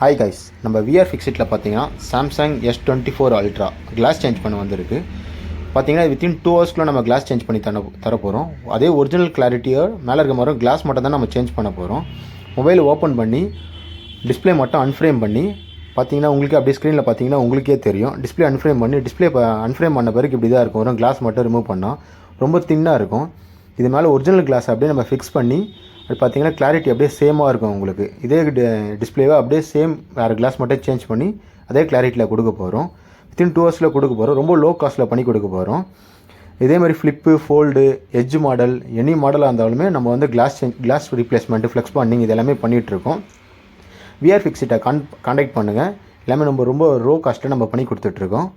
Hi guys, நம்ம VR ஃபிக்ஸிட்டில் பார்த்தீங்கன்னா Samsung S24 ultra class change பண்ண வந்திருக்கு. பார்த்தீங்கன்னா வித்தின் 2 ஹவர்ஸ்க்குள்ள நம்ம கிளாஸ் சேஞ்ச் பண்ணி தரப்போகிறோம். அதே ஒரிஜினல் கிளாரிட்டியோ மேலே இருக்க மாதிரி கிளாஸ் மட்டும் தான் நம்ம சேஞ்ச் பண்ண போகிறோம். மொபைல் ஓப்பன் பண்ணி டிஸ்பிளே மட்டும் அன்ஃப்ரேம் பண்ணி பார்த்தீங்கன்னா உங்களுக்கு அப்படியே ஸ்க்ரீனில் பார்த்தீங்கன்னா உங்களுக்கே தெரியும். டிஸ்பிளே அன்ஃப்ரேம் பண்ணி அன்ஃப்ரேம் பண்ண பிறகு இப்படி தான் இருக்கும். வரும் கிளாஸ் மட்டும் ரிமூவ் பண்ணால் ரொம்ப தின்னாக இருக்கும். இது மேலே ஒரிஜினல் கிளாஸ் அப்படியே நம்ம ஃபிக்ஸ் பண்ணி அது பார்த்தீங்கன்னா கிளாரிட்டி அப்படியே சேமாக இருக்கும். உங்களுக்கு இதே டிஸ்பிளேவை அப்படியே சேம் வேறு கிளாஸ் மட்டும் சேஞ்ச் பண்ணி அதே கிளாரிட்டியில் கொடுக்க போகிறோம். வித்தின் 2 ஹவர்ஸில் கொடுக்க போகிறோம். ரொம்ப லோ காஸ்ட்டில் பண்ணி கொடுக்க போகிறோம். இதே மாதிரி flip, fold, edge model, any மாடலாக இருந்தாலுமே நம்ம வந்து கிளாஸ் ரீப்ளேஸ்மெண்ட்டு, ஃப்ளெக்ஸ் பண்ணிங் இது எல்லாமே பண்ணிகிட்ருக்கோம். விஆர் ஃபிக்ஸிட்டை கான்டாக்ட் பண்ணுங்கள். எல்லாமே நம்ம ரொம்ப லோ காஸ்ட்டில் நம்ம பண்ணி கொடுத்துட்ருக்கோம்.